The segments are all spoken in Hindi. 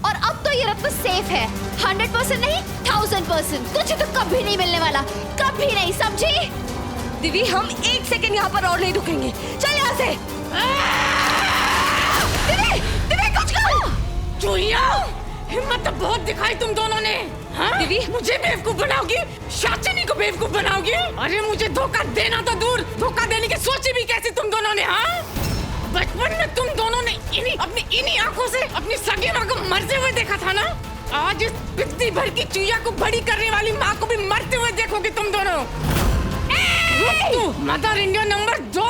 और अब तो ये रत्न सेफ है। 100% नहीं 1000%। तुझे तो कभी नहीं मिलने वाला, कभी नहीं, समझी? दीदी हम 1 सेकंड यहाँ पर और नहीं रुकेंगे, चल यहाँ से। दीदी, दीदी कुछ करो। चूहिया, हिम्मत तो बहुत दिखाई तुम दोनों ने। हाँ? दीदी मुझे बेवकूफ बनाओगी, शाचिनी को बेवकूफ बनाओगी। अरे मुझे धोखा देना तो दूर, धोखा देने की सोची भी कैसे तुम दोनों ने? हाँ, बचपन में तुम दोनों ने इन्हीं आंखों से अपनी सगी माँ को मरते हुए देखा था ना। आज इस पिद्दी भर की चूहिया को बड़ी करने वाली माँ को भी मरते हुए देखोगे तुम दोनों। तू मदर इंडिया नंबर 2,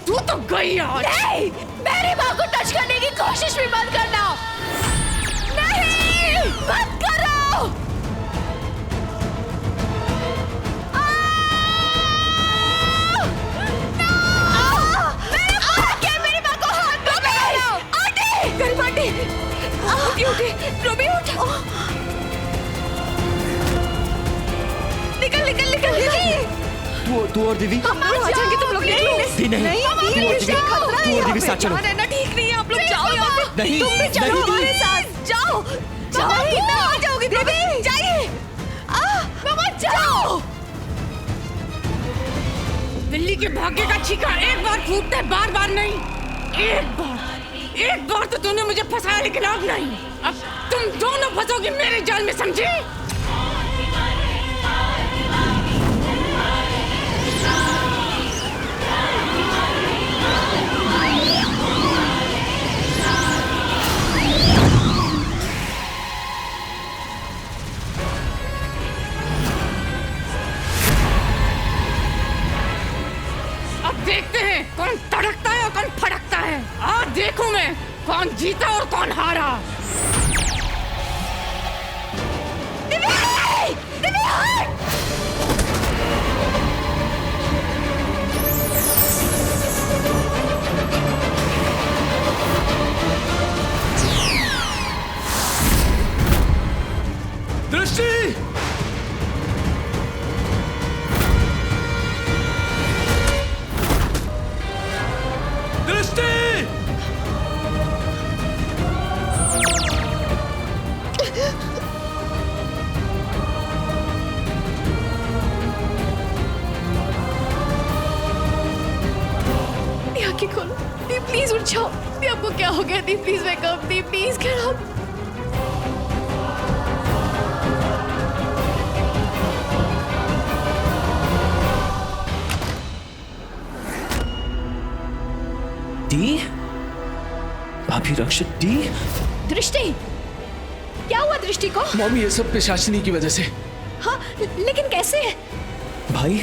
तू तो गई आज। नहीं, मेरी माँ को टच करने की कोशिश भी मत करना। नहीं, मत करो। मेरी माँ को हाथ मत लगाओ। आंटी, गरीब आंटी, उठी, रोबी उठ। निकल निकल निकल दीदी। तू और दिव्य हम लोग आ जाएंगे, तुम लोग नहीं, नहीं, तू और दिव्य साथ चलो। रहना ठीक नहीं है, आप लोग जाओ यहाँ से। नहीं, तुम भी चलो नहीं। हमारे साथ, जाओ जाओ, कितना आ जाओगी बेबी, जाइए। मामा जाओ। बिल्ली के भाग्य का छीका एक बार फूटता है, बार बार नहीं। एक बार तो तूने मुझे फंसाया, लेकिन अब नहीं। अब तुम दोनों फंसोगे मेरे जाल में, समझे? देखते हैं कौन तड़कता है और कौन फड़कता है। आज देखूं मैं कौन जीता और कौन हारा। दृष्टि, आंखें खोलो दी, प्लीज उठ जाओ। दी, आपको क्या हो गया? दी प्लीज वेक अप, दी प्लीज गेट अप। दी, भाभी रक्षित, दी। दृष्टि, क्या हुआ दृष्टि को? मम्मी, ये सब पिशाचिनी की वजह से। हाँ, लेकिन कैसे? भाई,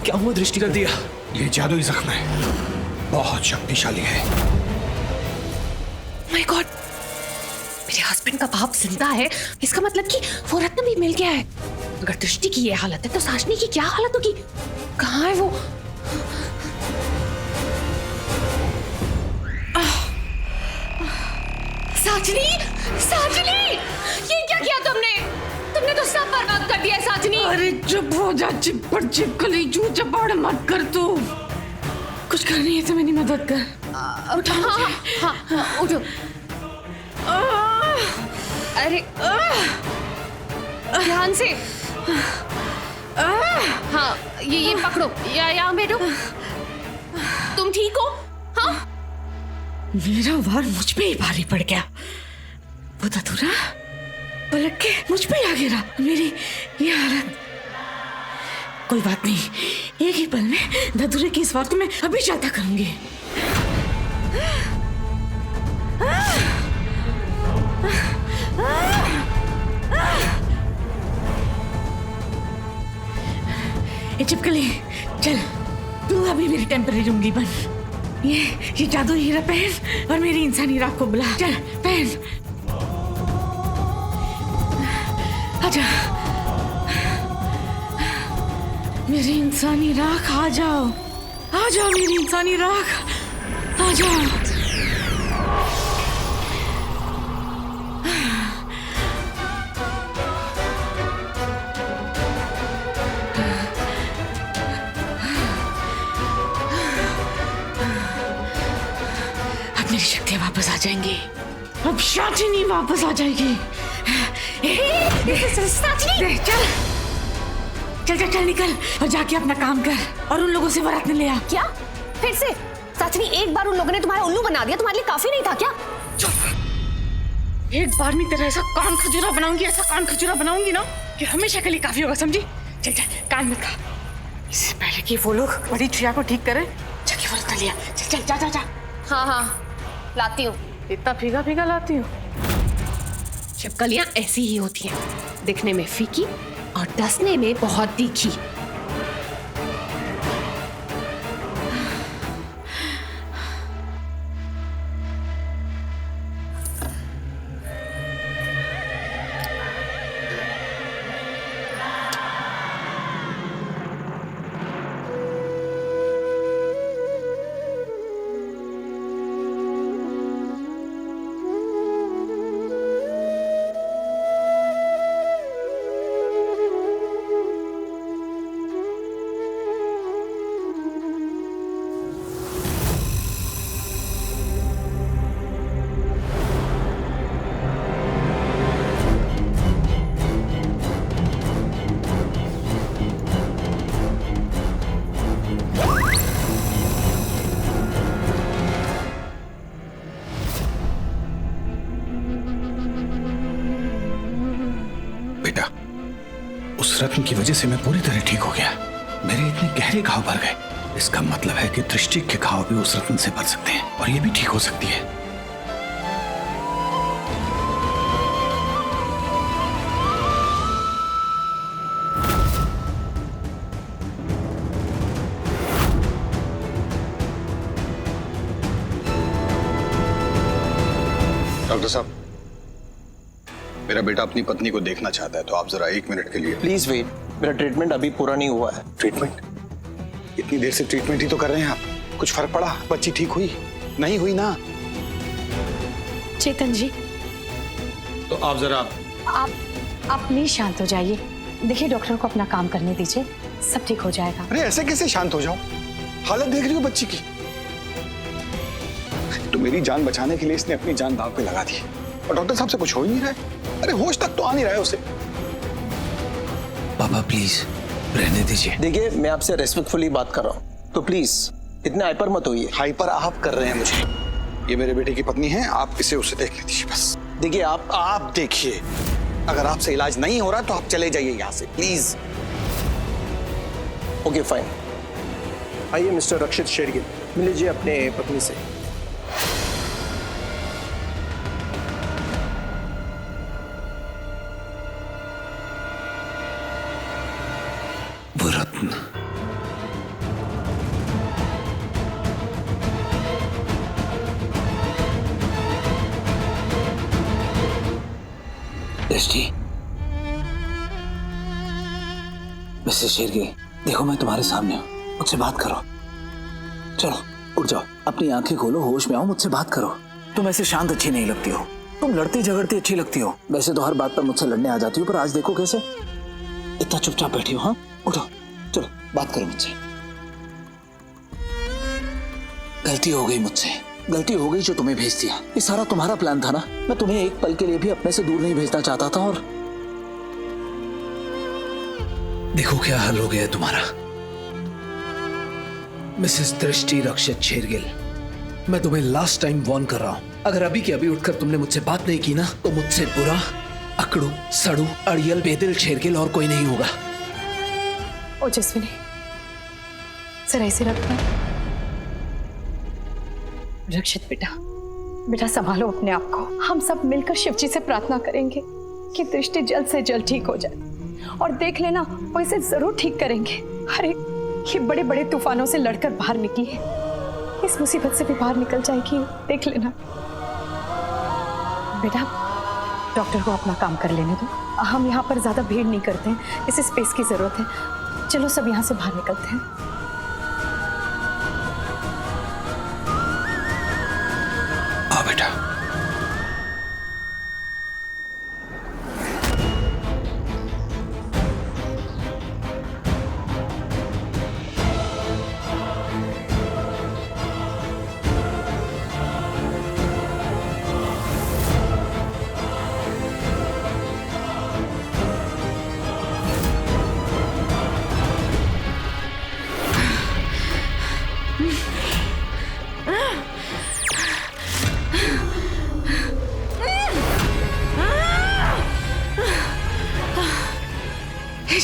क्या हुआ? दृष्टि कर दिया। ये जादुई जख्म है, बहुत शक्तिशाली है। माय गॉड, मेरे हस्बैंड का बाप जिंदा है, इसका मतलब कि वो रत्न भी मिल गया है। अगर दृष्टि की ये हालत है तो साशनी की क्या हालत होगी? कहाँ है वो? साजनी, साजनी, ये क्या किया तुमने? तुमने तो सब बर्बाद कर दिया साजनी। अरे चुप हो जा, चिपड़ चिपकली जू चपाड़ मत कर तू। कुछ करनी है तो मेरी मदद कर। उठो। हाँ, उठो। अरे ध्यान से। हाँ, ये पकड़ो, यहाँ बैठो। तुम ठीक हो? हाँ, मेरा वार मुझ पे ही भारी पड़ गया। वो धतूरा पलट के मुझ पे ही आ गिरा। मेरी ये हालत। कोई बात नहीं, एक ही पल में धतूरे की इस वार को मैं अभी जाता करूंगी। ये चिपकली, चल तू अभी मेरी टेम्परेरी उंगली बन। ये जादू हीरा पहन और मेरी इंसानी राख को बुला। चल पहन, आजा। मेरी इंसानी राख, आ जाओ, आ जाओ मेरी इंसानी राख, आ जाओ। अब मेरी शक्तियां वापस आ जाएंगी। अब शाचिनी वापस आ जाएगी। साक्षी चल चल चल चल निकल और जाके अपना काम कर और उन लोगों से वरात ले आ। क्या फिर से? साक्षी एक बार उन लोगों ने तुम्हारा उल्लू बना दिया, तुम्हारे लिए काफी नहीं था क्या? एक बार में तेरा ऐसा कान खजूरा बनाऊंगी, ऐसा कान खजूरा बनाऊंगी ना कि हमेशा के लिए काफी होगा, समझी? चल चल कान मत खा, इससे पहले कि वो लोग बड़ी छुआ को ठीक करे जाके वरात लिया। चल चल जा जा जा। हाँ हाँ लाती हूँ। इतना फीका फीका लाती हूँ। छिपकलियाँ ऐसी ही होती हैं, दिखने में फीकी और डसने में बहुत तीखी। बेटा, उस रत्न की वजह से मैं पूरी तरह ठीक हो गया। मेरे इतने गहरे घाव भर गए। इसका मतलब है कि दृष्टि के घाव भी उस रत्न से भर सकते हैं और ये भी ठीक हो सकती है। डॉक्टर साहब, मेरा बेटा अपनी पत्नी को देखना चाहता है, तो आप जरा 1 मिनट के लिए। प्लीज वेट, मेरा ट्रीटमेंट अभी पूरा नहीं हुआ है। ट्रीटमेंट? इतनी देर से ट्रीटमेंट ही तो कर रहे हैं आप। कुछ फर्क पड़ा? बच्ची ठीक हुई? नहीं हुई ना? चेतन जी, तो आप जरा आप प्लीज शांत हो जाइए। देखिए डॉक्टर को अपना काम करने दीजिए, सब ठीक हो जाएगा। अरे ऐसे कैसे शांत हो जाओ? हालत देख रही हो बच्ची की। तो मेरी जान बचाने के लिए इसने अपनी जान दांव पे लगा दी और डॉक्टर साहब से कुछ हो ही नहीं रहा है। अरे होश तक तो आ नहीं रहा है उसे। पापा प्लीज रहने दीजिए। देखिए मैं आपसे रेस्पेक्टफुली बात कर रहा हूँ, तो प्लीज इतने हाइपर मत होइए। हाइपर आप कर रहे हैं मुझे। ये मेरे बेटे की पत्नी है, आप इसे उसे देखने दीजिए बस। देखिए आप देखिए, अगर आपसे इलाज नहीं हो रहा तो आप चले जाइए यहाँ से प्लीज। Okay fine. आइए मिस्टर रक्षित शेरगिल, मिल लीजिए अपने पत्नी से। वो रत्न, दृष्टि, मिस्टर शेरगिल, देखो मैं तुम्हारे सामने हूँ, मुझसे बात करो। चलो उठ जाओ, अपनी आंखें खोलो, होश में आओ, मुझसे बात करो। तुम ऐसे शांत अच्छी नहीं लगती हो, तुम लड़ती झगड़ती अच्छी लगती हो। वैसे तो हर बात पर मुझसे लड़ने आ जाती हो, पर आज देखो कैसे इतना चुपचाप बैठी हो। हाँ उठो, चलो बात करो मुझसे। गलती हो गई मुझसे, गलती हो गई जो तुम्हें भेज दिया। ये सारा तुम्हारा प्लान था ना। मैं तुम्हें एक पल के लिए भी अपने से दूर नहीं भेजना चाहता था। और देखो क्या हाल हो गया है तुम्हारा। मिसेस दृष्टि रक्षित शेरगिल, मैं तुम्हें लास्ट टाइम वार्न कर रहा हूं, अगर अभी के अभी उठकर तुमने मुझसे बात नहीं की ना, तो मुझसे बुरा अकड़ू सड़ू अड़ियल बेदिल शेरगिल और कोई नहीं होगा। ओजस्विनी, जरा इसे रखना। रक्षित बेटा संभालो अपने आप को। हम सब मिलकर शिव जी से प्रार्थना करेंगे कि दृष्टि जल्द से जल्द ठीक हो जाए, और देख लेना वो इसे जरूर ठीक करेंगे। अरे ये बड़े बड़े तूफानों से लड़कर बाहर निकली है, इस मुसीबत से भी बाहर निकल जाएगी, देख लेना। बेटा डॉक्टर को अपना काम कर लेने दो, हम यहाँ पर ज्यादा भीड़ नहीं करते हैं, इसे स्पेस की जरूरत है। चलो सब यहाँ से बाहर निकलते हैं। आ बेटा।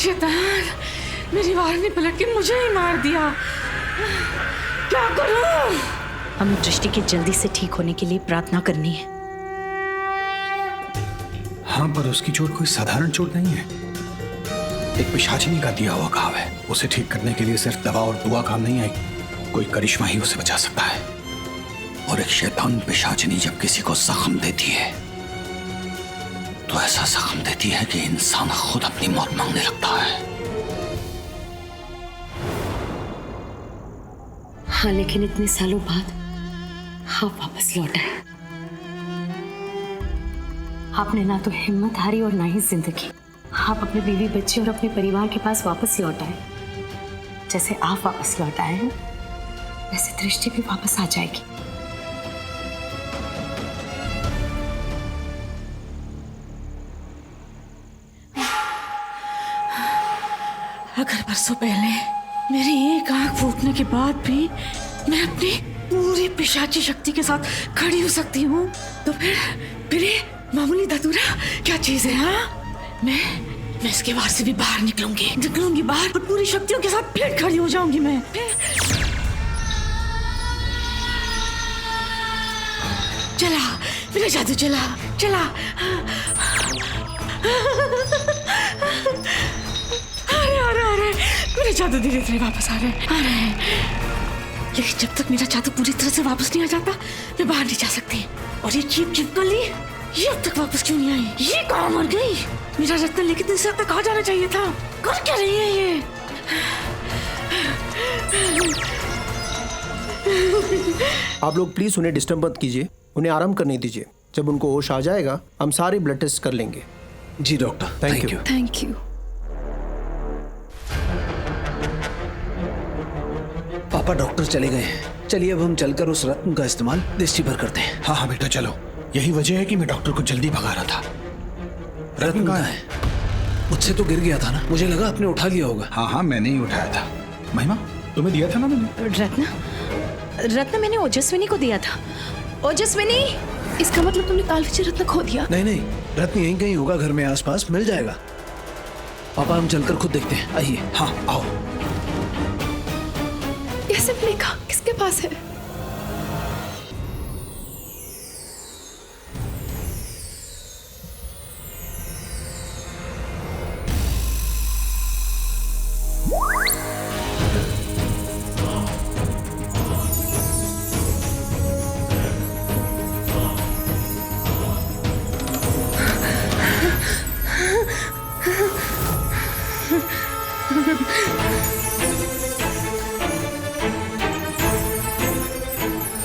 शैतान, मेरी वार ने पलट के मुझे ही मार दिया। क्या करूं? हमें दृष्टि के जल्दी से ठीक होने के लिए प्रार्थना करनी है। हाँ, पर उसकी चोट कोई साधारण चोट नहीं है। एक पिशाचिनी का दिया हुआ घाव है। उसे ठीक करने के लिए सिर्फ दवा और दुआ काम नहीं आई, कोई करिश्मा ही उसे बचा सकता है। और एक शैतान पिशाचिनी जब किसी को जख्म देती है तो ऐसा जख्म देती है कि इंसान खुद अपनी मौत मांगने लगता है। हाँ, लेकिन इतने सालों बाद आप वापस लौट आए। आपने ना तो हिम्मत हारी और ना ही जिंदगी। आप अपने बीवी बच्चे और अपने परिवार के पास वापस लौट आए। जैसे आप वापस लौट आए हैं वैसे दृष्टि भी वापस आ जाएगी। अगर परसों पहले मेरी एक आंख फूटने के बाद भी मैं अपनी पूरी पिशाची शक्ति के साथ खड़ी हो सकती हूँ, तो फिर ये मामूली धतूरा क्या चीज है? हाँ, मैं इसके वार से भी बाहर निकलूंगी बाहर और पूरी शक्तियों के साथ फिर खड़ी हो जाऊंगी मैं। चला मेरा जादू, चला। अरे मेरे जादू धीरे धीरे वापस आ रहे हैं। लेकिन जब तक मेरा जादू पूरी तरह से वापस नहीं आ जाता मैं बाहर नहीं जा सकती। और ये चीप गली ये अब तक वापस क्यों नहीं आई? ये कहाँ मर गई? मेरा रत्न लेकिन दिन से अब तक कहाँ जाना चाहिए था? कर क्या रही है ये? आप लोग प्लीज उन्हें डिस्टर्ब मत कीजिए, उन्हें आराम करने दीजिए। जब उनको होश आ जाएगा हम सारे ब्लड टेस्ट कर लेंगे। जी doctor, thank you. Thank you. पापा डॉक्टर चले गए हैं। चलिए अब हम चलकर उस रत्न का इस्तेमाल दृष्टि पर करते हैं। हाँ बेटा चलो, यही वजह है कि मैं डॉक्टर को जल्दी भगा रहा था। रत्न कहाँ है? मुझसे तो गिर गया था ना, मुझे लगा आपने उठा लिया होगा। हाँ, मैंने ही उठाया था। महिमा, तुम्हें दिया था ना मैंने? रत्न मैंने ओजस्विनी को दिया था। ओजस्विनी, इसका मतलब तुमने कालविचर रत्न खो दिया? नहीं, रत्न यहीं कहीं होगा, घर में आसपास मिल जाएगा। पापा हम चलकर खुद देखते हैं, आइए। हाँ आओ। ये सब लेखा किसके पास है?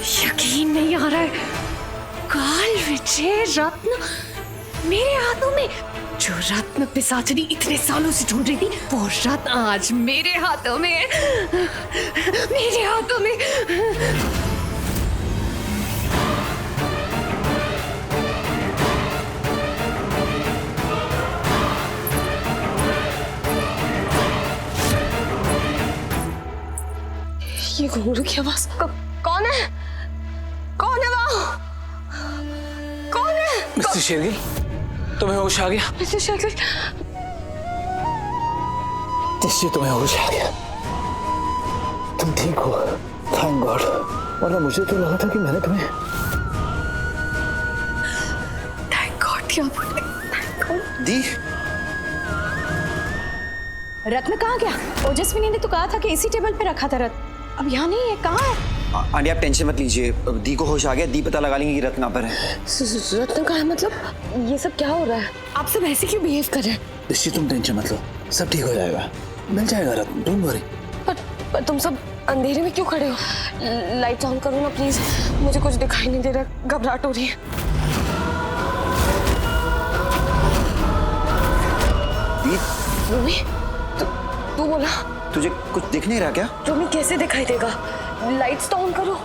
यकीन नहीं आ रहा है, कालविचर रत्न मेरे हाथों में। जो रत्न पिशाचिनी इतने सालों से ढूंढ रही थी वो रत्न आज मेरे हाथों में, मेरे हाथों में। ये घुंघरू की आवाज कौन है? कौन है वो? कौन है? मिस्टर शेरगिल, तुम्हें होश आ गया? मिस्टर शेरगिल, दृष्टि तुम्हें होश आ गया? तुम ठीक हो? Thank God. वरना मुझे तो लगा था कि मैंने तुम्हें। थैंक गॉड क्या बोले? दी, रत्न कहाँ गया? ओजस्विनी ने तो कहा था कि इसी टेबल पे रखा था रत्न। अब यहाँ नहीं है, कहाँ है? आंटी आप टेंशन मत लीजिए, दी को होश आ गया, दी पता लगा लेंगे कि रत्न कहाँ पर है। रत्न कहाँ है? मतलब ये सब क्या हो रहा है? आप सब ऐसे क्यों बिहेव कर रहे हैं? दृष्टि तुम टेंशन मत लो, सब ठीक हो जाएगा, मिल जाएगा रत्न, डोंट वरी। पर तुम सब अंधेरे में क्यों खड़े हो? लाइट ऑन करो ना प्लीज, मुझे कुछ दिखाई नहीं दे रहा, घबराहट हो रही है। दी, रोमी, तू बोला? तुझे कुछ दिख नहीं रहा क्या? रोमी कैसे दिखाई देगा? लाइट्स तो ऑन करो,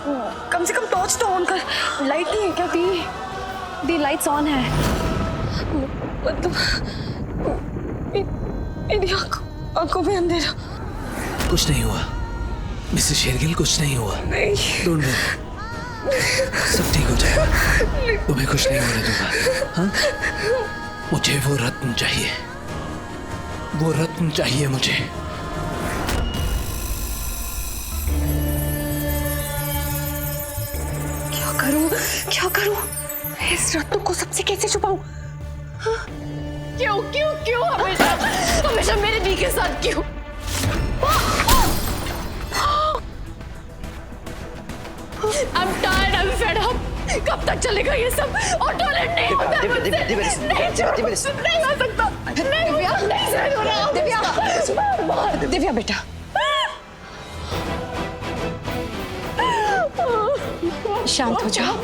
कम से कम टॉर्च तो ऑन कर। लाइट नहीं है क्या? दी लाइट्स ऑन है। मतलब मेरी आंखों में अंधेरा। कुछ नहीं हुआ मिसेस शेरगिल, कुछ नहीं हुआ। डोंट वरी, सब ठीक हो जाएगा, तुम्हें कुछ नहीं होने दूंगा। हाँ, मुझे वो रत्न चाहिए। वो रत्न चाहिए मुझे। क्या करूं? इस रत्न को सबसे कैसे छुपाऊं? क्यों क्यों क्यों हमेशा मेरे दी के साथ क्यों? I'm tired, I'm fed up. कब तक चलेगा ये सब? और टॉयलेट नहीं होता है मुझसे। नहीं हो सकता। दिव्या, नहीं सहन हो रहा। दिव्या बेटा, शांत हो जाओ।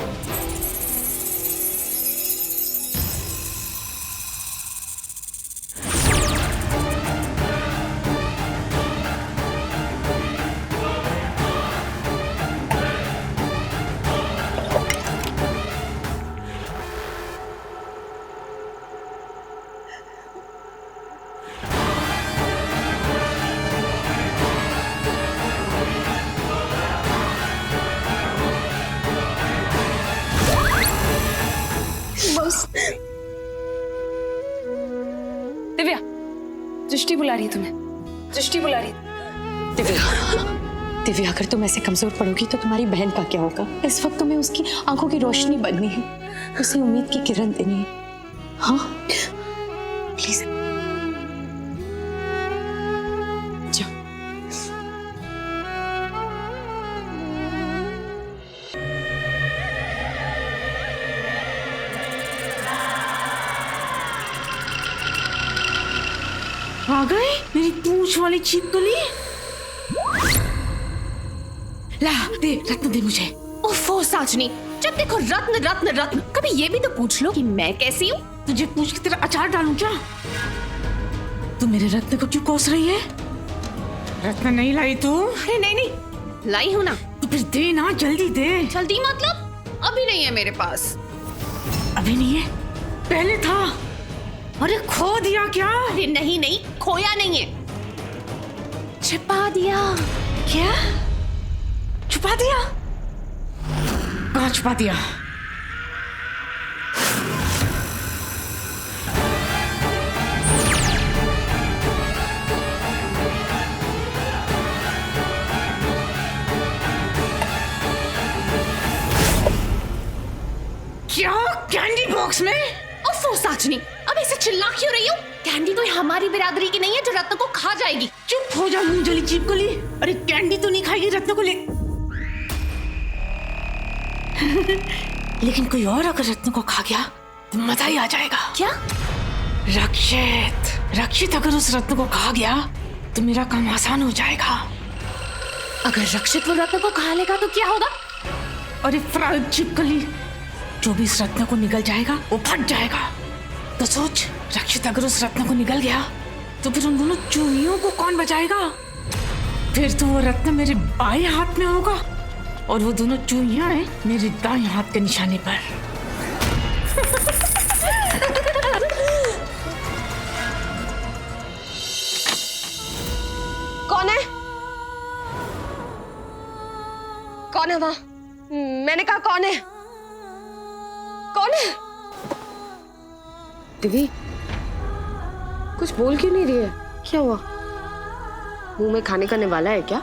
दिव्या, दृष्टि बुला रही है तुम्हें। दृष्टि बुला रही है। दिव्या, अगर तुम ऐसे कमजोर पड़ोगी तो तुम्हारी बहन का क्या होगा? इस वक्त तुम्हें उसकी आंखों की रोशनी बननी है, उसे उम्मीद की किरण देनी है। हाँ प्लीज जाओ। आ गई मेरी पूंछ वाली छिपकली। ला दे, रत्न दे मुझे। ओफो साजनी, जब देखो रत्न रत्न रत्न, कभी ये भी तो पूछ लो कि मैं कैसी हूँ। तुझे पूछ के तेरा अचार डालूं क्या? तू मेरे रत्न को क्यों कोस रही है? रत्न नहीं लाई तू? अरे नहीं नहीं, लाई हूँ ना। तो फिर दे ना, जल्दी दे। जल्दी मतलब अभी नहीं है मेरे पास। अभी नहीं है, पहले था। अरे खो दिया क्या? अरे नहीं नहीं, खोया नहीं है, छिपा दिया। क्या छुपा दिया? कहाँ छुपा दिया? क्या कैंडी बॉक्स में? ओफो साजनी, अब ऐसे चिल्ला क्यों रही हो? कैंडी कोई हमारी बिरादरी की नहीं है जो रत्न को खा जाएगी। चुप हो जा मुंजली छिपकली। अरे कैंडी तो नहीं खाएगी रत्न को ले। लेकिन कोई और अगर रत्न को खा गया तो मजा ही आ जाएगा। क्या? रक्षित अगर उस रत्न को खा गया तो मेरा काम आसान हो जाएगा। अगर रक्षित वो रत्न को खा लेगा तो क्या होगा? अरे फ्राइड छिपकली, जो भी इस रत्न को निगल जाएगा वो फट जाएगा। तो सोच, रक्षित अगर उस रत्न को निगल गया तो फिर उन दोनों चूहियों को कौन बचाएगा? फिर तो वो रत्न मेरे बाएं हाथ में होगा और वो दोनों चूहियां हैं मेरे दाएं हाथ के निशाने पर। कौन है? कौन है वहां? मैंने कहा कौन है? कौन है? दिव्या, कुछ बोल क्यों नहीं रही है? क्या हुआ? मुंह में खाने का निवाला है क्या?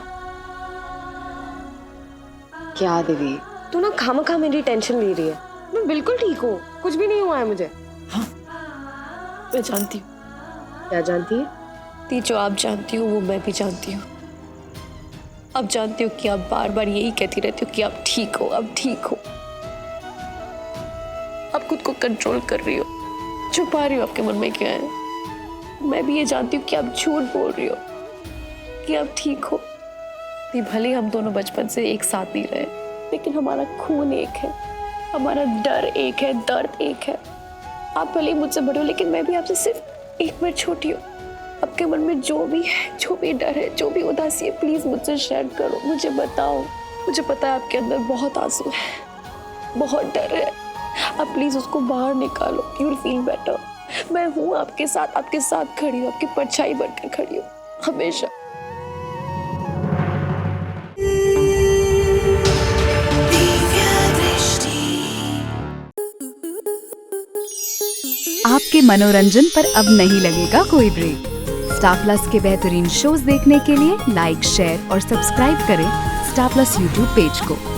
क्या दिव्या, तू ना खामखा मेरी टेंशन ले रही है। मैं बिल्कुल ठीक हूँ, कुछ भी नहीं हुआ है मुझे। हाँ? मैं जानती हूँ। क्या जानती है? ती जो आप जानती हो वो मैं भी जानती हूँ। अब जानती हो कि आप बार बार यही कहती रहती हो कि आप ठीक हो, अब ठीक हो। आप खुद को कंट्रोल कर रही हो, छुपा रही हो आपके मन में क्या है। मैं भी ये जानती हूँ कि आप झूठ बोल रही हो कि आप ठीक हो। ती भले हम दोनों बचपन से एक साथ नहीं रहे, लेकिन हमारा खून एक है, हमारा डर एक है, दर्द एक है। आप भले ही मुझसे बड़े हो, लेकिन मैं भी आपसे सिर्फ एक बार छोटी हूँ। आपके मन में जो भी है, जो भी डर है, जो भी उदासी है, प्लीज मुझसे शेयर करो, मुझे बताओ। मुझे पता है आपके अंदर बहुत आंसू है, बहुत डर है। आप प्लीज उसको बाहर निकालो। You will feel better. मैं हूँ आपके साथ खड़ी हूँ, आपकी परछाई बनकर खड़ी हूँ हमेशा। आपके मनोरंजन पर अब नहीं लगेगा कोई ब्रेक। स्टार प्लस के बेहतरीन शोज देखने के लिए लाइक, शेयर और सब्सक्राइब करें स्टार प्लस यूट्यूब पेज को।